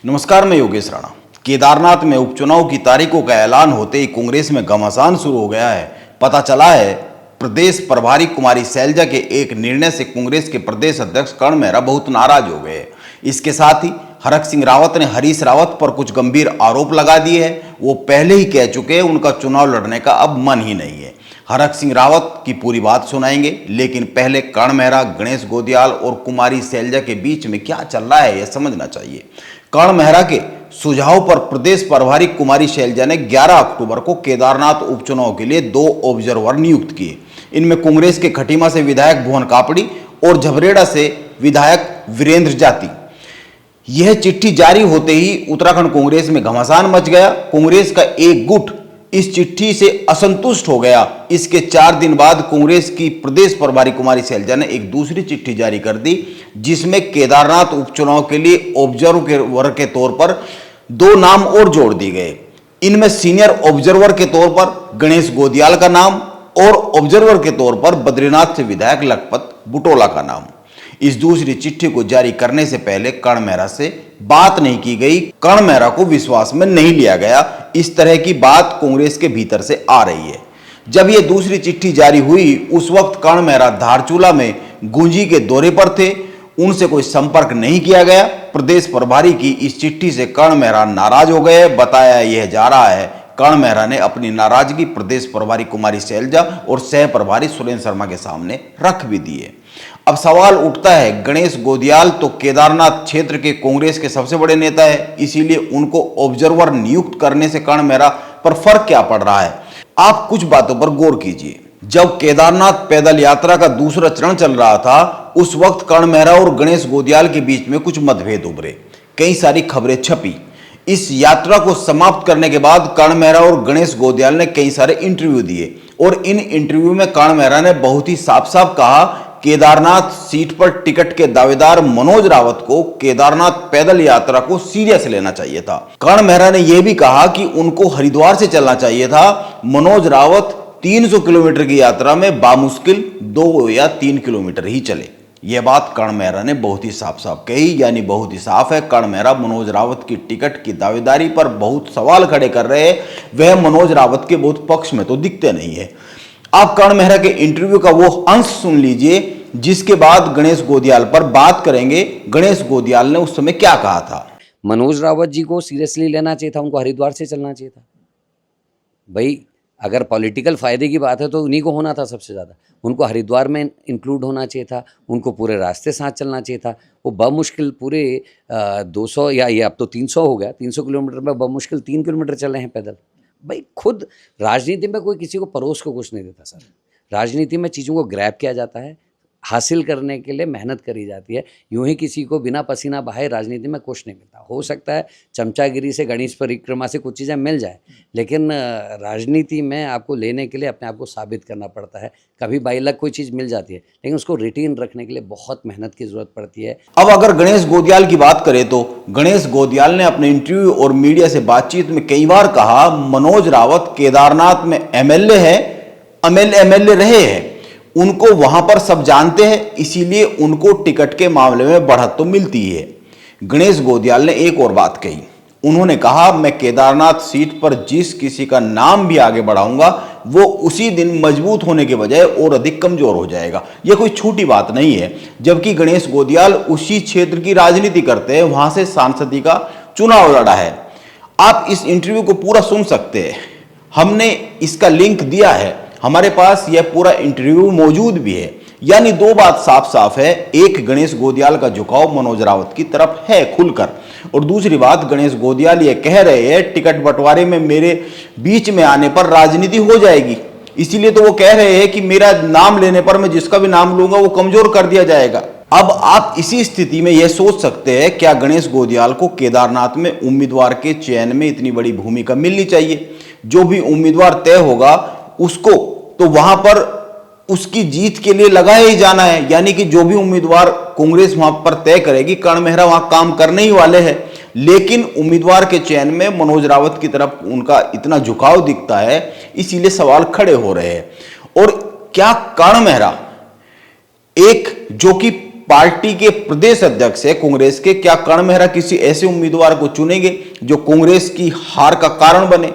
नमस्कार, मैं योगेश राणा। केदारनाथ में उपचुनाव की तारीखों का ऐलान होते ही कांग्रेस में घमासान शुरू हो गया है। पता चला है प्रदेश प्रभारी कुमारी शैलजा के एक निर्णय से कांग्रेस के प्रदेश अध्यक्ष कर्ण मेहरा बहुत नाराज हो गए। इसके साथ ही हरक सिंह रावत ने हरीश रावत पर कुछ गंभीर आरोप लगा दिए हैं। वो पहले ही कह चुके हैं उनका चुनाव लड़ने का अब मन ही नहीं है। हरक सिंह रावत की पूरी बात सुनाएंगे, लेकिन पहले कर्ण मेहरा, गणेश गोदियाल और कुमारी शैलजा के बीच में क्या चल रहा है यह समझना चाहिए। कर्ण मेहरा के सुझाव पर प्रदेश प्रभारी कुमारी शैलजा ने 11 अक्टूबर को केदारनाथ उपचुनाव के लिए 2 ऑब्जर्वर नियुक्त किए। इनमें कांग्रेस के खटीमा से विधायक भुवन कापड़ी और झबरेड़ा से विधायक वीरेंद्र जाति। यह चिट्ठी जारी होते ही उत्तराखंड कांग्रेस में घमासान मच गया। कांग्रेस का एक गुट इस चिट्ठी से असंतुष्ट हो गया। इसके 4 दिन बाद कांग्रेस की प्रदेश प्रभारी कुमारी शैलजा ने एक दूसरी चिट्ठी जारी कर दी, जिसमें केदारनाथ उपचुनाव के लिए ऑब्जर्वर के तौर पर 2 नाम और जोड़ दिए गए। इनमें सीनियर ऑब्जर्वर के तौर पर गणेश गोदियाल का नाम और ऑब्जर्वर के तौर पर बद्रीनाथ से विधायक लखपत बुटोला का नाम। इस दूसरी चिट्ठी को जारी करने से पहले कर्ण मेहरा से बात नहीं की गई। कर्ण मेहरा को विश्वास में नहीं लिया गया। इस तरह की बात कांग्रेस के भीतर से आ रही है। जब यह दूसरी चिट्ठी जारी हुई, उस वक्त कर्ण मेहरा धारचूला में गुंजी के दौरे पर थे। उनसे कोई संपर्क नहीं किया गया। प्रदेश प्रभारी की इस चिट्ठी से कर्ण मेहरा नाराज हो गए। बताया यह जा रहा है कर्ण मेहरा ने अपनी नाराजगी प्रदेश प्रभारी कुमारी शैलजा और सह प्रभारी सुरेंद्र शर्मा के सामने रख भी दी है। अब सवाल उठता है, गणेश गोदियाल तो केदारनाथ क्षेत्र के कांग्रेस के सबसे बड़े नेता है, इसीलिए उनको ऑब्जर्वर नियुक्त करने से कर्ण मेहरा पर फर्क क्या पड़ रहा है? आप कुछ बातों पर गौर कीजिए। जब केदारनाथ पैदल यात्रा का दूसरा चरण चल रहा था, उस वक्त कर्ण मेहरा और गणेश गोदियाल के बीच में कुछ मतभेद उभरे। कई सारी खबरें छपी। इस यात्रा को समाप्त करने के बाद कर्ण मेहरा और गणेश गोदियाल ने कई सारे इंटरव्यू दिए और इन इंटरव्यू में कर्ण मेहरा ने बहुत ही साफ साफ कहा केदारनाथ सीट पर टिकट के दावेदार मनोज रावत को केदारनाथ पैदल यात्रा को सीरियस लेना चाहिए था। कर्ण मेहरा ने यह भी कहा कि उनको हरिद्वार से चलना चाहिए था। मनोज रावत 300 किलोमीटर की यात्रा में बामुश्किल 2 या 3 किलोमीटर ही चले। यह बात कर्ण मेहरा ने बहुत ही साफ साफ कही, यानी बहुत ही साफ है कर्ण मेहरा मनोज रावत की टिकट की दावेदारी पर बहुत सवाल खड़े कर रहे हैं। वह मनोज रावत के बहुत पक्ष में तो दिखते नहीं है। आप कर्ण मेहरा के इंटरव्यू का वो अंश सुन लीजिए, जिसके बाद गणेश गोदियाल पर बात करेंगे। गणेश गोदियाल ने उस समय क्या कहा था? मनोज रावत जी को सीरियसली लेना चाहिए था, उनको हरिद्वार से चलना चाहिए था। भाई अगर पॉलिटिकल फ़ायदे की बात है तो उन्हीं को होना था सबसे ज़्यादा। उनको हरिद्वार में इंक्लूड होना चाहिए था, उनको पूरे रास्ते साथ चलना चाहिए था। वो बमुश्किल पूरे 200 या ये अब तो 300 हो गया, 300 किलोमीटर में बमुश्किल 3 किलोमीटर चले हैं पैदल। भाई खुद राजनीति में कोई किसी को परोस को कुछ नहीं देता सर। राजनीति में चीज़ों को ग्रैब किया जाता है, हासिल करने के लिए मेहनत करी जाती है। यूं ही किसी को बिना पसीना बहाए राजनीति में कुछ नहीं मिलता। हो सकता है चमचागिरी से, गणेश परिक्रमा से कुछ चीज़ें मिल जाए, लेकिन राजनीति में आपको लेने के लिए अपने आप को साबित करना पड़ता है। कभी बाई लक कोई चीज़ मिल जाती है, लेकिन उसको रिटेन रखने के लिए बहुत मेहनत की ज़रूरत पड़ती है। अब अगर गणेश गोदियाल की बात करें तो गणेश गोदियाल ने अपने इंटरव्यू और मीडिया से बातचीत में कई बार कहा मनोज रावत केदारनाथ में एमएलए है, एमएलए रहे हैं, उनको वहां पर सब जानते हैं, इसीलिए उनको टिकट के मामले में बढ़त तो मिलती है। गणेश गोदियाल ने एक और बात कही। उन्होंने कहा मैं केदारनाथ सीट पर जिस किसी का नाम भी आगे बढ़ाऊंगा वो उसी दिन मजबूत होने के बजाय और अधिक कमजोर हो जाएगा। यह कोई छोटी बात नहीं है, जबकि गणेश गोदियाल उसी क्षेत्र की राजनीति करते हैं, वहां से सांसदी का चुनाव लड़ा है। आप इस इंटरव्यू को पूरा सुन सकते हैं, हमने इसका लिंक दिया है, हमारे पास यह पूरा इंटरव्यू मौजूद भी है। यानी 2 बात साफ साफ है। एक, गणेश गोदियाल का झुकाव मनोज रावत की तरफ है खुलकर, और दूसरी बात गणेश गोदियाल ये कह रहे हैं टिकट बंटवारे में मेरे बीच में आने पर राजनीति हो जाएगी, इसीलिए तो वो कह रहे हैं कि मेरा नाम लेने पर मैं जिसका भी नाम लूंगा वो कमजोर कर दिया जाएगा। अब आप इसी स्थिति में यह सोच सकते हैं क्या गणेश गोदियाल को केदारनाथ में उम्मीदवार के चयन में इतनी बड़ी भूमिका मिलनी चाहिए? जो भी उम्मीदवार तय होगा उसको तो वहां पर उसकी जीत के लिए लगाया ही जाना है। यानी कि जो भी उम्मीदवार कांग्रेस वहां पर तय करेगी, कर्ण मेहरा वहां काम करने ही वाले हैं। लेकिन उम्मीदवार के चयन में मनोज रावत की तरफ उनका इतना झुकाव दिखता है, इसीलिए सवाल खड़े हो रहे हैं। और क्या कर्ण मेहरा एक जो कि पार्टी के प्रदेश अध्यक्ष है कांग्रेस के, क्या कर्ण मेहरा किसी ऐसे उम्मीदवार को चुनेंगे जो कांग्रेस की हार का कारण बने,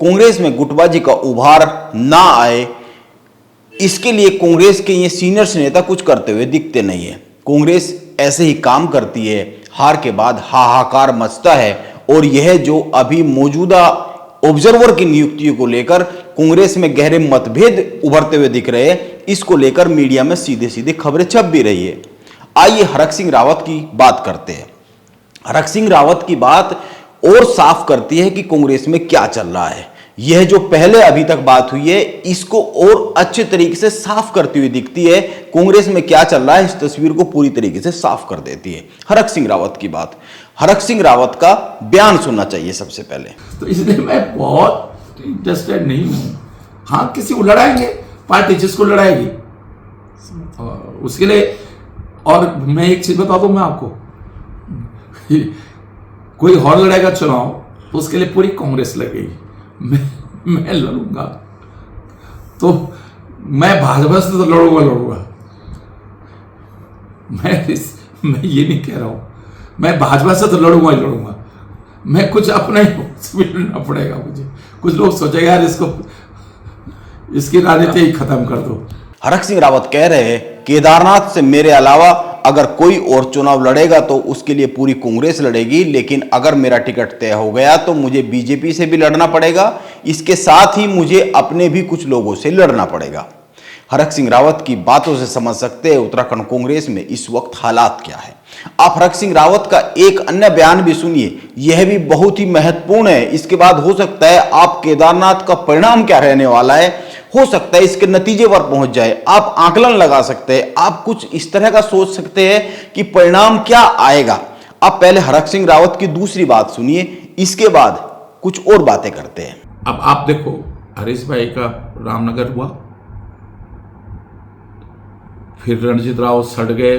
कांग्रेस में गुटबाजी का उभार ना आए, इसके लिए कांग्रेस के ये सीनियर नेता कुछ करते हुए दिखते नहीं है। कांग्रेस ऐसे ही काम करती है, हार के बाद हाहाकार मचता है और यह जो अभी मौजूदा ऑब्जर्वर की नियुक्तियों को लेकर कांग्रेस में गहरे मतभेद उभरते हुए दिख रहे हैं, इसको लेकर मीडिया में सीधे सीधे खबरें छप भी रही है। आइए हरक सिंह रावत की बात करते हैं। हरक सिंह रावत की बात और साफ करती है कि कांग्रेस में क्या चल रहा है। यह जो पहले अभी तक बात हुई है इसको और अच्छे तरीके से साफ करती हुई दिखती है। कांग्रेस में क्या चल रहा है इस तस्वीर को पूरी तरीके से साफ कर देती है। हरक सिंह रावत की बात, हरक सिंह रावत का बयान सुनना चाहिए सबसे पहले। तो इसलिए मैं बहुत इंटरेस्टेड नहीं हूं। हाँ, किसी को लड़ाएंगे, पार्टी जिसको लड़ाएगी उसके लिए। और मैं एक चीज बता दूं मैं आपको, कोई और लड़ाएगा चुनाव तो उसके लिए पूरी कांग्रेस लगेगी। मैं लड़ूंगा तो मैं भाजपा से तो लड़ूंगा। मैं ये नहीं कह रहा हूं मैं भाजपा से तो लड़ूंगा। मैं कुछ अपना ही लड़ना पड़ेगा मुझे। कुछ लोग सोचेंगे यार इसकी राजनीति ही खत्म कर दो। हरक सिंह रावत कह रहे हैं केदारनाथ से मेरे अलावा अगर कोई और चुनाव लड़ेगा तो उसके लिए पूरी कांग्रेस लड़ेगी, लेकिन अगर मेरा टिकट तय हो गया तो मुझे बीजेपी से भी लड़ना पड़ेगा, इसके साथ ही मुझे अपने भी कुछ लोगों से लड़ना पड़ेगा। हरक सिंह रावत की बातों से समझ सकते हैं उत्तराखंड कांग्रेस में इस वक्त हालात क्या है। आप हरक सिंह रावत का एक अन्य बयान भी सुनिए, यह भी बहुत ही महत्वपूर्ण है। इसके बाद हो सकता है आप केदारनाथ का परिणाम क्या रहने वाला है, हो सकता है इसके नतीजे पर पहुंच जाए, आप आकलन लगा सकते हैं, आप कुछ इस तरह का सोच सकते हैं कि परिणाम क्या आएगा। आप पहले हरक सिंह रावत की दूसरी बात सुनिए, इसके बाद कुछ और बातें करते हैं। अब आप देखो, हरीश भाई का रामनगर हुआ, फिर रणजीत राव सड़ गए,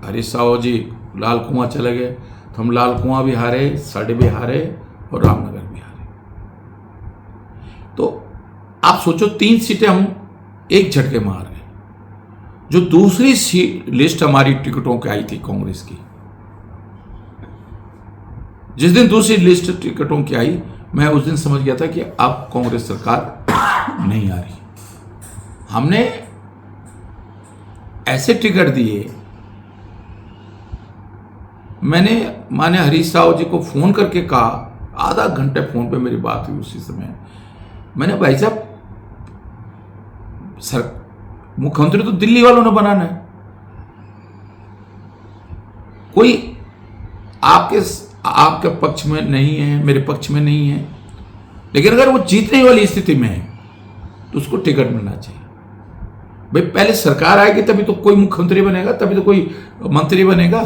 हरीश राव जी लाल कुआं चले गए, तो हम लाल कुआं भी हारे, सड़ भी हारे और रामनगर भी हारे। तो आप सोचो 3 सीटें हम एक झटके में हार गए। जो दूसरी लिस्ट हमारी टिकटों की आई थी कांग्रेस की, जिस दिन दूसरी लिस्ट टिकटों की आई, मैं उस दिन समझ गया था कि अब कांग्रेस सरकार नहीं आ रही। हमने ऐसे टिकट दिए, मैंने माने हरीश राव जी को फोन करके कहा, आधा घंटे फोन पे मेरी बात हुई उसी समय। मैंने भाई साहब सर मुख्यमंत्री तो दिल्ली वालों ने बनाना है, कोई आपके पक्ष में नहीं है, मेरे पक्ष में नहीं है, लेकिन अगर वो जीतने वाली स्थिति में है तो उसको टिकट मिलना चाहिए। भाई पहले सरकार आएगी तभी तो कोई मुख्यमंत्री बनेगा, तभी तो कोई मंत्री बनेगा।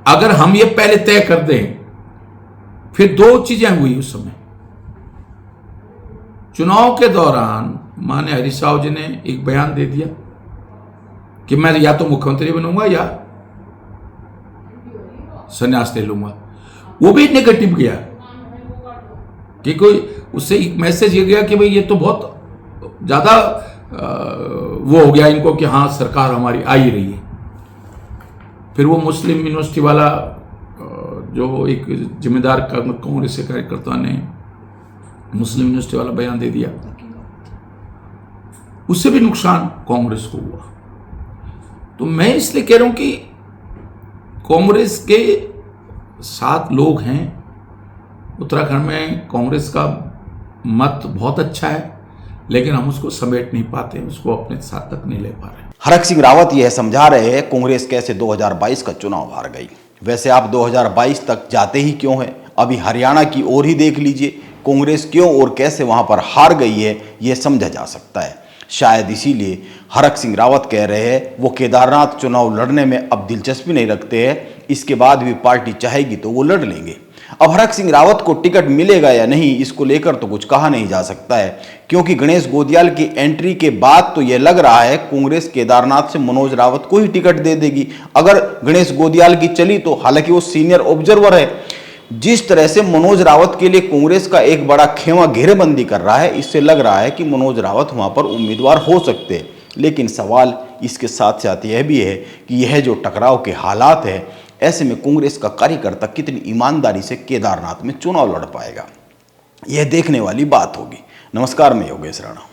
अगर हम ये पहले तय कर दें, फिर 2 चीजें हुई उस समय। चुनाव के दौरान माने हरीश राव जी ने एक बयान दे दिया कि मैं या तो मुख्यमंत्री बनूंगा या संन्यास ले लूंगा। वो भी नेगेटिव गया कि कोई उससे एक मैसेज ये गया कि भाई ये तो बहुत ज्यादा वो हो गया इनको कि हाँ सरकार हमारी आ ही रही है। फिर वो मुस्लिम यूनिवर्सिटी वाला जो एक जिम्मेदार कांग्रेस के कार्यकर्ता ने मुस्लिम यूनिवर्सिटी वाला बयान दे दिया, उससे भी नुकसान कांग्रेस को हुआ। तो मैं इसलिए कह रहा हूं कि कांग्रेस के 7 लोग हैं उत्तराखंड में। कांग्रेस का मत बहुत अच्छा है, लेकिन हम उसको समेट नहीं पाते, उसको अपने साथ तक नहीं ले पा रहे। हरक सिंह रावत यह समझा रहे हैं कांग्रेस कैसे 2022 का चुनाव हार गई। वैसे आप 2022 तक जाते ही क्यों हैं, अभी हरियाणा की ओर ही देख लीजिए, कांग्रेस क्यों और कैसे वहां पर हार गई है यह समझा जा सकता है। शायद इसीलिए हरक सिंह रावत कह रहे हैं वो केदारनाथ चुनाव लड़ने में अब दिलचस्पी नहीं रखते हैं, इसके बाद भी पार्टी चाहेगी तो वो लड़ लेंगे। अब हरक सिंह रावत को टिकट मिलेगा या नहीं इसको लेकर तो कुछ कहा नहीं जा सकता है, क्योंकि गणेश गोदियाल की एंट्री के बाद तो यह लग रहा है कांग्रेस केदारनाथ से मनोज रावत को ही टिकट दे देगी अगर गणेश गोदियाल की चली तो। हालांकि वो सीनियर ऑब्जर्वर है, जिस तरह से मनोज रावत के लिए कांग्रेस का एक बड़ा खेमा घेरेबंदी कर रहा है, इससे लग रहा है कि मनोज रावत वहां पर उम्मीदवार हो सकते हैं। लेकिन सवाल इसके साथ साथ यह भी है कि यह जो टकराव के हालात है, ऐसे में कांग्रेस का कार्यकर्ता कितनी ईमानदारी से केदारनाथ में चुनाव लड़ पाएगा, यह देखने वाली बात होगी। नमस्कार, मैं योगेश राणा।